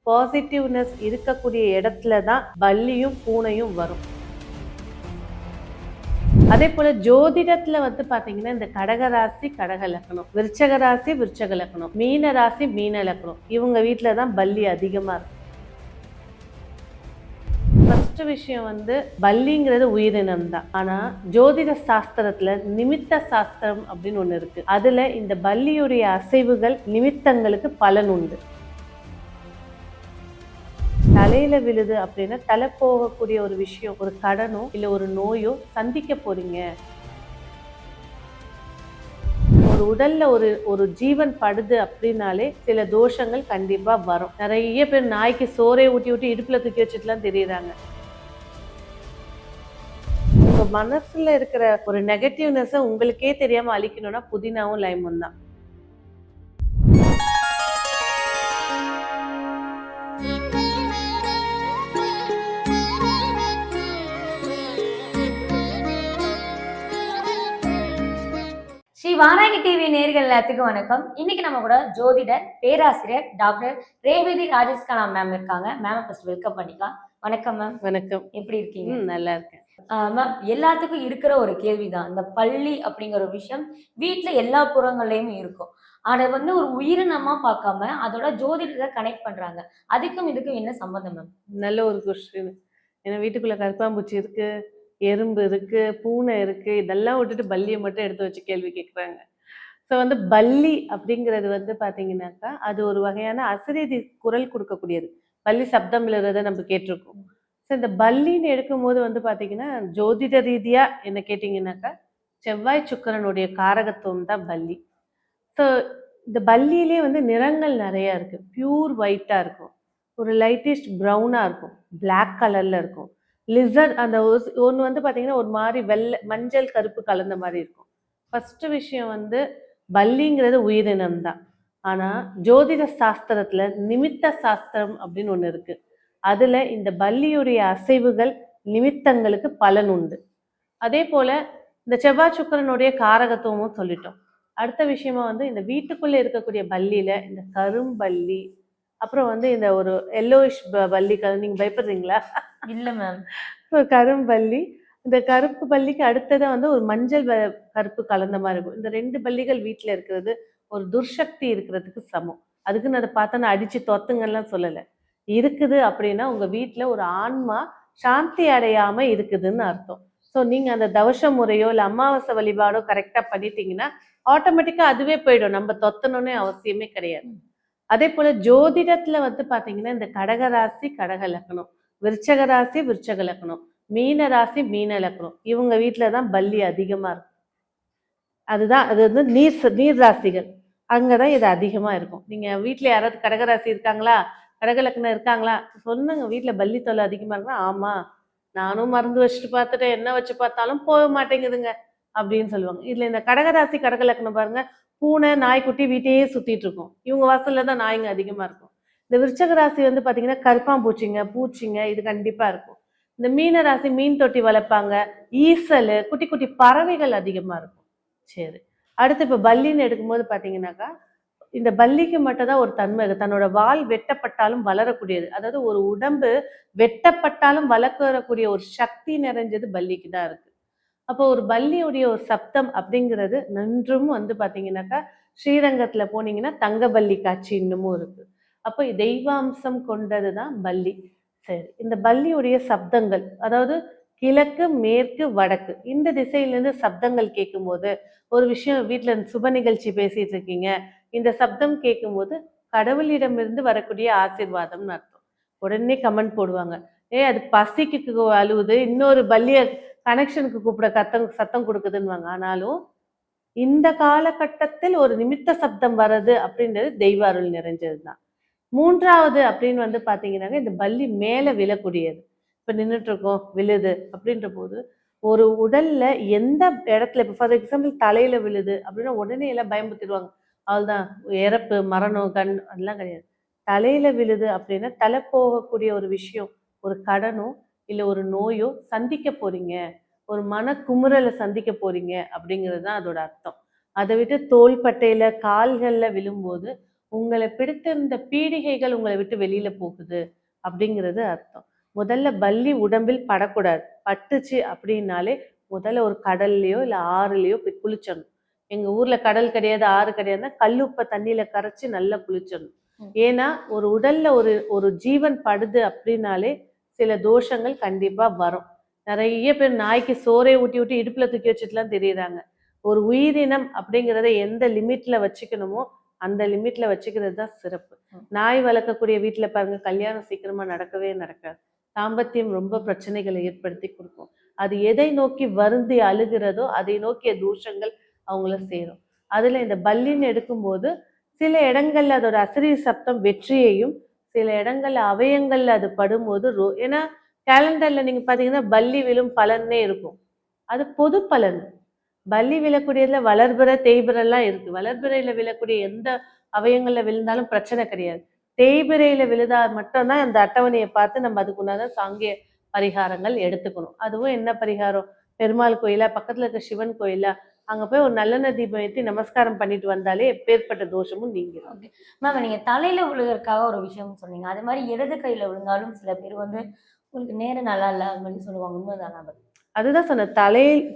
Positiveness இருக்கக்கூடிய இடத்துல தான் பல்லியும் பூனையும் வரும். அதே போல ஜோதிடத்துல பாத்தீங்கன்னா இந்த கடக ராசி கடக லக்னம், விருச்சக ராசி விருச்சக லக்னம், மீன ராசி மீன லக்னம், இவங்க வீட்டுலதான் பல்லி அதிகமா இருக்கும். ஃபர்ஸ்ட் விஷயம் பல்லிங்கிறது உயிரினம் தான். ஆனா ஜோதிட சாஸ்திரத்துல நிமித்த சாஸ்திரம் அப்படின்னு ஒண்ணு இருக்கு. அதுல இந்த பல்லியுடைய அசைவுகள் நிமித்தங்களுக்கு பலன் உண்டு. தலையில விழுது அப்படின்னா தலை போகக்கூடிய ஒரு விஷயம், ஒரு கடனோ இல்ல ஒரு நோயோ சந்திக்க போறீங்க. ஒரு உடல்ல ஒரு ஜீவன் படுது அப்படின்னாலே சில தோஷங்கள் கண்டிப்பா வரும். நிறைய பேர் நாய்க்கு சோறை ஊட்டி ஊட்டி இடுப்புல தூக்கி வச்சுட்டுலாம் தெரியுறாங்க. உங்க மனசுல இருக்கிற ஒரு நெகட்டிவ்னஸை உங்களுக்கே தெரியாம அழிக்கணும்னா புதினாவும் லைமும் தான். ஸ்ரீ வாராகி டிவி நேயர்கள் எல்லாத்துக்கும் வணக்கம். இன்னைக்கு நம்ம கூட ஜோதிடர் பேராசிரியர் டாக்டர் ரேவதி ராஜேஷ் கலாம் மேம் இருக்காங்க. மேம் ஃபர்ஸ்ட் வெல்கம் பண்ணிக்கலாம். வணக்கம் மேம். வணக்கம். எப்படி இருக்கீங்க? நல்லா இருக்கேன் மேம். எல்லாத்துக்கும் இருக்கிற ஒரு கேள்விதான், இந்த பள்ளி அப்படிங்கிற ஒரு விஷயம் வீட்டுல எல்லா புறங்கள்லயும் இருக்கும். அதை ஒரு உயிரினமா பார்க்காம அதோட ஜோதிடத்தை கனெக்ட் பண்றாங்க. அதுக்கும் இதுக்கும் என்ன சம்பந்தம் மேம்? நல்ல ஒரு கொஸ்டின். ஏன்னா வீட்டுக்குள்ள கருப்பாம்பூச்சி இருக்கு, எறும்பு இருக்கு, பூனை இருக்கு, இதெல்லாம் விட்டுட்டு பல்லியை மட்டும் எடுத்து வச்சு கேள்வி கேட்குறாங்க. ஸோ பல்லி அப்படிங்கிறது பார்த்தீங்கன்னாக்கா அது ஒரு வகையான அசரீதி குரல் கொடுக்கக்கூடியது. பல்லி சப்தம் எழுறதை நம்ம கேட்டிருக்கோம். ஸோ இந்த பல்லின்னு எடுக்கும்போது பார்த்தீங்கன்னா ஜோதிட ரீதியா என்ன கேட்டிங்கன்னாக்கா செவ்வாய் சுக்கிரனுடைய காரகத்துவம் தான் பல்லி. ஸோ இந்த பல்லியிலே நிறங்கள் நிறைய இருக்கு. பியூர் ஒயிட்டா இருக்கும், ஒரு லைட்டிஷ் ப்ரௌனா இருக்கும், பிளாக் கலர்ல இருக்கும். லிசர்ட் அந்த ஒன்று பார்த்தீங்கன்னா ஒரு மாதிரி வெள்ளை மஞ்சள் கருப்பு கலந்த மாதிரி இருக்கும். ஃபர்ஸ்ட் விஷயம் பல்லிங்கிறது உயிரினம் தான். ஆனா ஜோதிட சாஸ்திரத்துல நிமித்த சாஸ்திரம் அப்படின்னு ஒண்ணு இருக்கு. அதுல இந்த பல்லியுடைய அசைவுகள் நிமித்தங்களுக்கு பலன் உண்டு. அதே போல இந்த செவ்வாய் சுக்கிரனுடைய காரகத்துவமும் சொல்லிட்டோம். அடுத்த விஷயமா இந்த வீட்டுக்குள்ள இருக்கக்கூடிய பல்லியில இந்த கரும்பல்லி, அப்புறம் இந்த ஒரு எல்லோயிஷ் பல்லி, நீங்க பயப்படுறீங்களா? இல்ல மேம். கரும்பல்லி, இந்த கருப்பு பல்லிக்கு அடுத்ததான் ஒரு மஞ்சள் கருப்பு கலந்த மாதிரி இருக்கும். இந்த ரெண்டு பல்லிகள் வீட்டுல இருக்கிறது ஒரு துர்சக்தி இருக்கிறதுக்கு சமம். அதுக்குன்னு அதை பார்த்தா நான் அடிச்சு தொத்துங்கலாம் சொல்லலை. இருக்குது அப்படின்னா உங்க வீட்டுல ஒரு ஆன்மா சாந்தி அடையாம இருக்குதுன்னு அர்த்தம். ஸோ நீங்க அந்த தவச முறையோ இல்லை அமாவாசை வழிபாடோ கரெக்டா பண்ணிட்டீங்கன்னா ஆட்டோமேட்டிக்கா அதுவே போயிடும். நம்ம தொத்தணும்னே அவசியமே கிடையாது. அதே போல ஜோதிடத்துல பாத்தீங்கன்னா இந்த கடக ராசி கடக லக்னம், விருச்சக ராசி விருச்சக லக்னம், மீன ராசி மீன லக்னம், இவங்க வீட்டுலதான் பல்லி அதிகமா இருக்கும். அதுதான் அது நீர் ராசிகள், அங்கதான் இது அதிகமா இருக்கும். நீங்க வீட்டுல யாராவது கடகராசி இருக்காங்களா, கடக லக்னம் இருக்காங்களா சொன்னுங்க, வீட்டுல பல்லி தொல்லை அதிகமா இருக்குன்னா ஆமா நானும் மருந்து வச்சுட்டு பார்த்துட்டு என்ன வச்சு பார்த்தாலும் போக மாட்டேங்குதுங்க அப்படின்னு சொல்லுவாங்க. இதுல இந்த கடகராசி கடக லக்னம் பாருங்க, பூனை நாய்க்குட்டி வீட்டையே சுத்திட்டு இருக்கும். இவங்க வாசல்ல தான் நாய்ங்க அதிகமா இருக்கும். இந்த விருச்சக ராசி பாத்தீங்கன்னா கருப்பாம்பூச்சிங்க பூச்சிங்க இது கண்டிப்பா இருக்கும். இந்த மீன ராசி மீன் தொட்டி வளர்ப்பாங்க, ஈசல், குட்டி குட்டி பறவைகள் அதிகமா இருக்கும். சரி, அடுத்து இப்ப பல்லின்னு எடுக்கும்போது பாத்தீங்கன்னாக்கா இந்த பல்லிக்கு மட்டும் தான் ஒரு தன்மை இருக்கு, தன்னோட வால் வெட்டப்பட்டாலும் வளரக்கூடியது. அதாவது ஒரு உடம்பு வெட்டப்பட்டாலும் வளர்க்கக்கூடிய ஒரு சக்தி நிறைஞ்சது பல்லிக்கு தான் இருக்கு. அப்போ ஒரு பல்லியுடைய ஒரு சப்தம் அப்படிங்கிறது நன்றும் பாத்தீங்கன்னாக்கா ஸ்ரீரங்கத்துல போனீங்கன்னா தங்கபல்லி காட்சி இன்னமும் இருக்கு. அப்போ தெய்வாம்சம் கொண்டதுதான் பல்லி. சரி, இந்த பல்லியுடைய சப்தங்கள், அதாவது கிழக்கு மேற்கு வடக்கு இந்த திசையிலிருந்து சப்தங்கள் கேட்கும்போது, ஒரு விஷயம் வீட்டுல சுப நிகழ்ச்சி பேசிட்டு இருக்கீங்க, இந்த சப்தம் கேட்கும்போது கடவுளிடமிருந்து வரக்கூடிய ஆசீர்வாதம்னு அர்த்தம். உடனே கமெண்ட் போடுவாங்க, அது பசிக்கு அழுவுது, இன்னொரு பல்லிய கனெக்ஷனுக்கு கூப்பிட சத்தம் கொடுக்குதுன்னு. ஆனாலும் இந்த காலகட்டத்தில் ஒரு நிமித்த சப்தம் வர்றது அப்படின்றது தெய்வ அருள் நிறைஞ்சதுதான். மூன்றாவது அப்படின்னு பாத்தீங்கன்னாக்க இந்த பல்லி மேல விழக்கூடியது. இப்ப நின்றுட்டு இருக்கோம் விழுது அப்படின்ற போது ஒரு உடல்ல எந்த இடத்துல, இப்ப ஃபார் எக்ஸாம்பிள் தலையில விழுது அப்படின்னா உடனே எல்லாம் பயன்படுத்திடுவாங்க, அவள்தான் இறப்பு மரணம் அதெல்லாம் கிடையாது. தலையில விழுது அப்படின்னா தலை போகக்கூடிய ஒரு விஷயம், ஒரு கடனோ இல்லை ஒரு நோயோ சந்திக்க போறீங்க, ஒரு மன குமுறலை சந்திக்க போறீங்க அப்படிங்கிறது தான் அதோட அர்த்தம். அதை விட்டு தோள்பட்டையில கால்கள்ல விழும்போது உங்களை பிடித்திருந்த பீடிகைகள் உங்களை விட்டு வெளியில போகுது அப்படிங்கிறது அர்த்தம். முதல்ல பல்லி உடம்பில் படக்கூடாது. பட்டுச்சு அப்படின்னாலே முதல்ல ஒரு கடல்லையோ இல்ல ஆறுலயோ போய் குளிச்சிடணும். எங்க ஊர்ல கடல் கிடையாது, ஆறு கிடையாதுன்னா கல்லுப்பை தண்ணியில கரைச்சு நல்லா குளிச்சிடணும். ம். ஏன்னா ஒரு உடல்ல ஒரு ஒரு ஜீவன் படுது அப்படின்னாலே சில தோஷங்கள் கண்டிப்பா வரும். நிறைய பேர் நாய்க்கு சோறே ஊட்டி ஊட்டி இடுப்புல தூக்கி வச்சுட்டுலாம் தெரியுறாங்க. ஒரு உயிரினம் அப்படிங்கிறத எந்த லிமிட்ல வச்சுக்கணுமோ அந்த லிமிட்ல வச்சுக்கிறது தான் சிறப்பு. ம். நாய் வளர்க்கக்கூடிய வீட்டுல பாருங்க, கல்யாணம் சீக்கிரமா நடக்கவே நடக்காது. தாம்பத்தியம் ரொம்ப பிரச்சனைகளை ஏற்படுத்தி கொடுக்கும். அது எதை நோக்கி வருந்தி அழுகிறதோ அதை நோக்கிய தோஷங்கள் அவங்கள சேரும். அதுல இந்த பல்லின்னு எடுக்கும்போது சில இடங்கள்ல அதோட அசரீரி சப்தம் வெற்றியையும், சில இடங்கள்ல அவயங்கள்ல அது படும்போது ஏன்னா கேலண்டர்ல நீங்க பாத்தீங்கன்னா பல்லி விழும் பலன்னே இருக்கும். அது பொது பலன். பல்லி விழக்கூடியதுல வளர்பிறை தேய்பிறைலாம் இருக்கு. வளர்பிறையில விழக்கூடிய எந்த அவயங்கள்ல விழுந்தாலும் பிரச்சனை கிடையாது. தேய்பிறையில விழுதா மட்டும்தான் அந்த அட்டவணையை பார்த்து நம்ம அதுக்குண்டான சாங்கிய பரிகாரங்கள் எடுத்துக்கணும். அதுவும் என்ன பரிகாரம்? பெருமாள் கோயிலா, பக்கத்துல இருக்க சிவன் கோயிலா, அங்க போய் ஒரு நல்லெண்ணெய் தீபம் ஏற்றி நமஸ்காரம் பண்ணிட்டு வந்தாலே எப்பேற்பட்ட தோஷமும் நீங்கிடும். ஓகே. மேம் நீங்க தலையில விழுகிறதுக்காக ஒரு விஷயம் சொன்னீங்க. அதே மாரி இடது கையில விழுந்தாலும் சில பேர் வந்து உங்களுக்கு நேரம் நல்லா இல்ல அது மாரி சொல்லுவாங்க. உண்மைதானா அது? அதுதான் சொன்னேன்.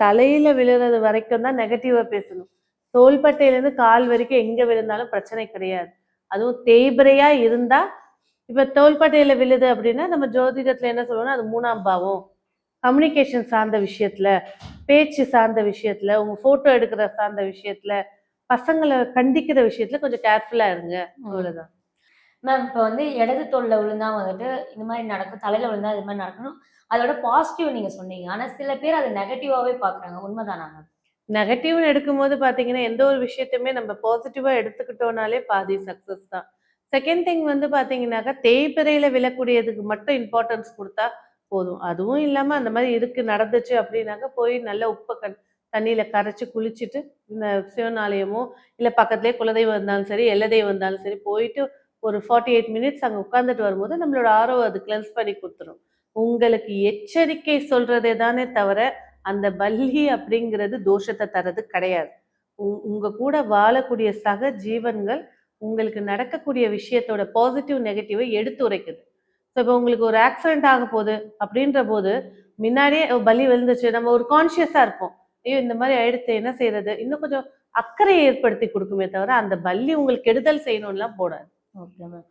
தலையில விழுறது வரைக்கும் தான் நெகட்டிவா பேசணும். தோள்பட்டையிலேருந்து கால் வரைக்கும் எங்க விழுந்தாலும் பிரச்சனை கிடையாது. அதுவும் தேய்பிறையா இருந்தா, இப்ப தோள்பட்டையில விழுது அப்படின்னா நம்ம ஜோதிடத்துல என்ன சொல்லுவோம்னா அது 3ஆம் பாவம். கம்யூனிகேஷன் சார்ந்த விஷயத்துல, பேச்சு சார்ந்த விஷயத்துல, உங்க போட்டோ எடுக்கிற சார்ந்த விஷயத்துல, பசங்களை கண்டிக்கிற விஷயத்துல கொஞ்சம் கேர்ஃபுல்லா இருங்க. ம். அவ்வளவுதான். மேம் இப்ப வந்து இடது தோள்ல விழுந்தா வந்துட்டு இந்த மாரி நடக்கும். தலையில விழுந்தா இது மாரி நடக்கணும். அதோட பாசிட்டிவ் நீங்க சொன்னீங்க. ஆனா சில பேர் அத நெகட்டிவாவே பார்க்குறாங்க. உண்மைதானா மேம்? நெகட்டிவ்னு எடுக்கும்போது பாத்தீங்கன்னா, எந்த ஒரு விஷயத்தையுமே நம்ம பாசிட்டிவா எடுத்துக்கிட்டோம்னாலே பாதி சக்சஸ் தான். செகண்ட் திங் வந்து பாத்தீங்கன்னாக்கா, தேய்பிறையில விழக்கூடியதுக்கு மட்டும் இம்பார்ட்டன்ஸ் குடுத்தா போதும். அதுவும் இல்லாம அந்த மாரி இருக்கு, நடந்துச்சு அப்படின்னாக்கா, போய் நல்ல உப்ப தண்ணீல கரைச்சு குளிச்சுட்டு, இந்த சிவன் ஆலயமோ, இல்ல பக்கத்திலேயே குலதெய்வம் இருந்தாலும் சரி, எல்ல தெய்வம் இருந்தாலும் சரி, போயிட்டு ஒரு 48 மினிட்ஸ் அங்க உட்கார்ந்துட்டு வரும்போது, நம்மளோட ஆரோவ அது கிளென்ஸ் பண்ணி குடுத்துரும். உங்களுக்கு எச்சரிக்கை சொல்றதே தானே தவிர, அந்த பல்லி அப்படிங்கிறது தோஷத்தை தர்றது கிடையாது. உங்க கூட வாழக்கூடிய சக ஜீவன்கள் உங்களுக்கு நடக்கக்கூடிய விஷயத்தோட பாசிட்டிவ் நெகட்டிவை எடுத்துரைக்குது. ஸோ இப்போ உங்களுக்கு ஒரு ஆக்சிடென்ட் ஆக போகுது அப்படின்ற போது முன்னாடியே பலி விழுந்துச்சு, நம்ம ஒரு கான்சியஸா இருப்போம். ஐயோ இந்த மாதிரி ஆயிடுத்து, என்ன செய்யறது, இன்னும் கொஞ்சம் அக்கறையை ஏற்படுத்தி கொடுக்குமே தவிர அந்த பல்லி உங்களுக்கு கெடுதல் செய்யணும்லாம் போடாது. Okay ma'am.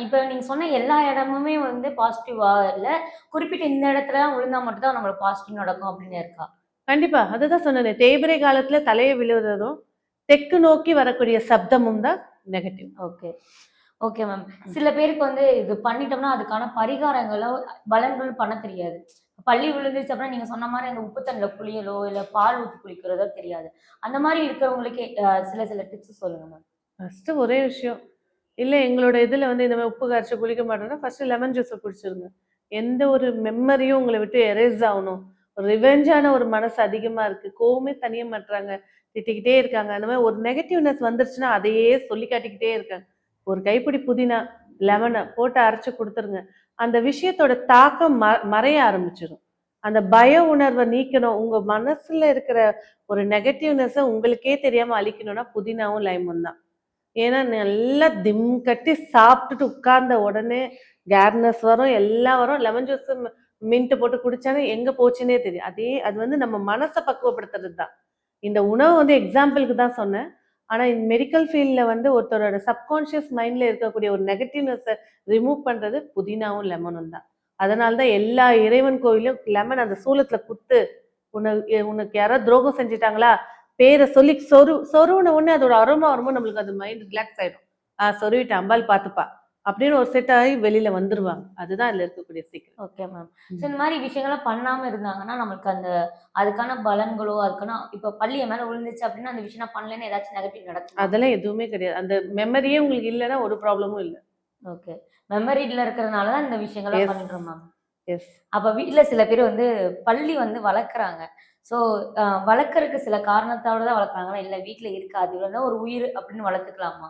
இப்ப நீங்க சொன்ன எல்லா இடமுமே வந்து பாசிட்டிவா இல்ல, குறிப்பிட்ட இந்த இடத்துல தான் விழுந்தா மட்டும் தான் நம்மளுக்கு பாசிட்டிவ் நடக்கும் அப்படின்னு இருக்கா? கண்டிப்பா, அதுதான் சொன்னேனே, தேய்பிறை காலத்துல தலையை விழுவதும் தெற்கு நோக்கி வரக்கூடிய சப்தமும் தான் நெகட்டிவ். ஓகே. Okay ma'am. சில பேருக்கு வந்து இது பண்ணிட்டோம்னா, அதுக்கான பரிகாரங்களோ, பலன்கள் பண்ண தெரியாது. பல்லி விழுந்துருச்சு அப்படின்னா, நீங்க சொன்ன மாரி அந்த உப்பு தண்ணில குளியலோ, இல்ல பால் ஊத்தி குளிக்கிறதோ தெரியாது. அந்த மாரி இருக்கிறவங்களுக்கே சில சில டிப்ஸ் சொல்லுங்க மேம். ஃபர்ஸ்ட் ஒரே விஷயம், இல்ல எங்களோட இதுல வந்து இந்த மாதிரி உப்பு கரைச்சு குளிக்க மாட்டோம்னா ஃபர்ஸ்ட் லெமன் ஜூஸை குடிச்சிருங்க. எந்த ஒரு மெமரியும் உங்களை விட்டு எரேஸ் ஆகணும். ஒரு ரிவெஞ்சான ஒரு மனசு அதிகமா இருக்கு, கோவமே தனிய மாட்டுறாங்க, திட்டிக்கிட்டே இருக்காங்க, அந்த மாதிரி ஒரு நெகட்டிவ்னஸ் வந்துருச்சுன்னா அதையே சொல்லி காட்டிக்கிட்டே இருக்காங்க. ஒரு கைப்பிடி புதினா, லெமனை போட்டு அரைச்சு கொடுத்துருங்க. அந்த விஷயத்தோட தாக்கம் மறைய ஆரம்பிச்சிடும். அந்த பய உணர்வை நீக்கணும். உங்க மனசுல இருக்கிற ஒரு நெகட்டிவ்னஸை உங்களுக்கே தெரியாம அழிக்கணும்னா புதினாவும் லைமும் தான். ஏன்னா நல்லா திம் கட்டி சாப்பிட்டுட்டு உட்கார்ந்த உடனே கேர்னஸ் வரும், எல்லாம் வரும். லெமன் ஜூஸ் மின்ட் போட்டு குடிச்சாலே எங்க போச்சுன்னே தெரியும். அதே அது வந்து நம்ம மனசை பக்குவப்படுத்துறது தான். இந்த உணவு வந்து எக்ஸாம்பிளுக்கு தான் சொன்னேன். ஆனா இந்த மெடிக்கல் ஃபீல்ட்ல வந்து ஒருத்தரோட சப்கான்ஷியஸ் மைண்ட்ல இருக்கக்கூடிய ஒரு நெகட்டிவ்னஸை ரிமூவ் பண்றது புதினாவும் லெமனும் தான். அதனால தான் எல்லா இறைவன் கோயிலும் லெமன் அந்த சூலத்துல குத்து, உனக்கு யாராவது துரோகம் செஞ்சுட்டாங்களா, பேரை சொல்லி சொருவின உடனே அதோட அரோமா வரும்போது நம்மளுக்கு அது மைண்ட் ரிலாக்ஸ் ஆயிடும். சொருவிட்டு அம்பாள் பார்த்துப்பா அப்படின்னு ஒரு செட் ஆகி வெளியில வந்துருவாங்க. அதுதான் அதுல இருக்கக்கூடிய சீக்கிரம். Okay ma'am. இந்த மாரி விஷயங்கள்லாம் பண்ணாம இருந்தாங்கன்னா, நமக்கு அந்த அதுக்கான பலன்களோ, அதுக்கான இப்ப பல்லி என் மேல விழுந்துச்சு அப்படின்னா, அந்த விஷயம் நான் பண்ணலன்னு ஏதாச்சும் நெகட்டிவ் நடக்குமா? அதெல்லாம் எதுவுமே கிடையாது. அந்த மெமரியே உங்களுக்கு இல்லைன்னா ஒரு ப்ராப்ளமும் இல்லை. ஓகே. மெமரில இருக்கிறதுனால தான் இந்த விஷயங்கள்லாம் எஸ், பண்றோம் மேம். எஸ். அப்ப வீட்ல சில பேர் வந்து பள்ளி வந்து வளர்க்குறாங்க. ஸோ வளர்க்கறக்கு சில காரணத்தோட தான் வளர்க்குறாங்களா? இல்ல வீட்ல இருக்கு. அது வந்து ஒரு உயிர் அப்படின்னு வளர்த்துக்கலாமா?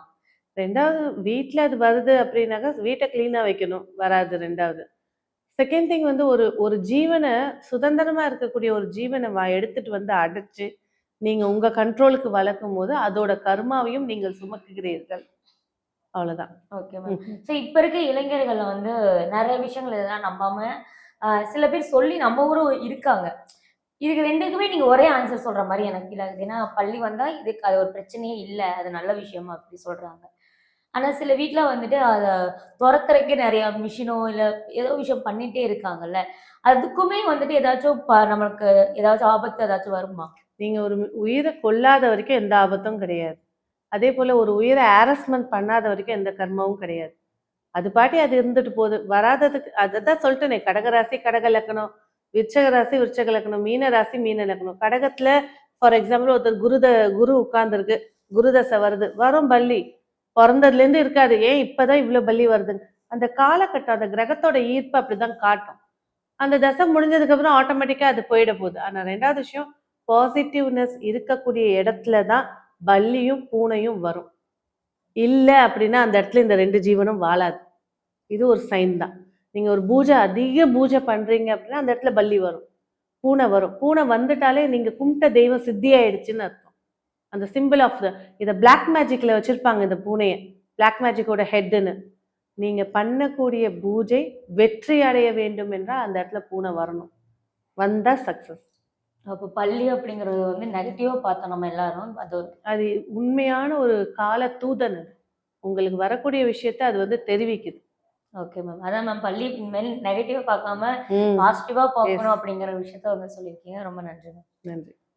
2வது வீட்ல அது வருது அப்படின்னாக்கா வீட்டை கிளீனா வைக்கணும். வராது 2வது. செகண்ட் திங் வந்து ஒரு ஒரு ஜீவனை, சுதந்திரமா இருக்கக்கூடிய ஒரு ஜீவனை எடுத்துட்டு வந்து அடைச்சு நீங்க உங்க கண்ட்ரோலுக்கு வளர்க்கும் போது அதோட கர்மாவையும் நீங்கள் சுமக்குகிறீர்கள். அவ்வளவுதான். Okay ma'am. ஸோ இப்ப இருக்க இளைஞர்கள்ல வந்து நிறைய விஷயங்கள் இதெல்லாம் நம்பாம சில பேர் சொல்லி நம்பவரும் இருக்காங்க. இதுக்கு 2க்குமே நீங்க ஒரே ஆன்சர் சொல்ற மாரி எனக்கு ஃபீல் ஆகுது. ஏன்னா பள்ளி வந்தா இதுக்கு அது ஒரு பிரச்சனையே இல்ல. அது நல்ல விஷயம் அப்படி சொல்றாங்க. ஆனா சில வீட்ல வந்துட்டு அத தொறக்கறதுக்கு நெறைய மிஷினோ, இல்ல ஏதோ விஷயம் பண்ணிட்டே இருக்காங்கல்ல. அதுக்குமே வந்துட்டு ஏதாச்சும் நமக்கு ஏதாச்சும் ஆபத்து ஏதாச்சும் வருமா? நீங்க ஒரு உயிரை கொல்லாத வரைக்கும் எந்த ஆபத்தும் கிடையாது. அதே போல ஒரு உயிரை ஹாரஸ்மென்ட் பண்ணாத வரைக்கும் எந்த கர்மாவும் கிடையாது. அது பாட்டி அது இருந்துட்டு போகுது. வராததுக்கு அததான் சொல்லிட்டேனே, கடக ராசி கடக லக்னம், விருச்சக ராசி விருச்சக லக்னம், மீன ராசி மீன லக்னம். கடகத்துல ஃபார் எக்ஸாம்பிள் ஒருத்தர் குரு உட்கார்ந்துருக்கு, குரு தசை வருது, வரும் பல்லி. பொறந்ததுல இருந்து இருக்காது. ஏன் இப்பதான் இவ்வளவு பல்லி வருதுன்னு. அந்த காலகட்டம் அந்த கிரகத்தோட ஈர்ப்பு அப்படிதான் காட்டும். அந்த தசை முடிஞ்சதுக்கு அப்புறம் ஆட்டோமேட்டிக்கா அது போயிட போகுது. ஆனா 2வது விஷயம், பாசிட்டிவ்னஸ் இருக்கக்கூடிய இடத்துல தான் பல்லியும் பூனையும் வரும். இல்ல அப்படின்னா அந்த இடத்துல இந்த 2 ஜீவனும் வாழாது. இது ஒரு சைன் தான். நீங்க ஒரு அதிக பூஜை பண்றீங்க அப்படின்னா அந்த இடத்துல பல்லி வரும், பூனை வரும். பூனை வந்துட்டாலே நீங்க கும்பிட்ட தெய்வம் சித்தி ஆயிடுச்சுன்னு அர்த்தம். அந்த சிம்பிள் ஆஃப் இத பிளாக் மேஜிக்ல வச்சிருப்பாங்க இந்த பூனைய. பிளாக் மேஜிக்கோட ஹெட்ன்னு. நீங்க பண்ணக்கூடிய பூஜை வெற்றி அடைய வேண்டும் என்றால் அந்த இடத்துல பூனை வரணும். வந்தா சக்சஸ். அப்ப பள்ளி அப்படிங்கிறது வந்து நெகட்டிவா பார்த்தோம் நம்ம எல்லாரும். அது அது உண்மையான ஒரு கால தூதன் அது. உங்களுக்கு வரக்கூடிய விஷயத்த அது வந்து தெரிவிக்குது. Okay ma'am. அதான் மேம் பள்ளி இனிமேல் நெகட்டிவா பார்க்காம ம். பாசிட்டிவா எஸ். பார்க்கணும் அப்படிங்கிற விஷயத்த வந்து சொல்லியிருக்கீங்க. ரொம்ப நன்றி மேம். நன்றி.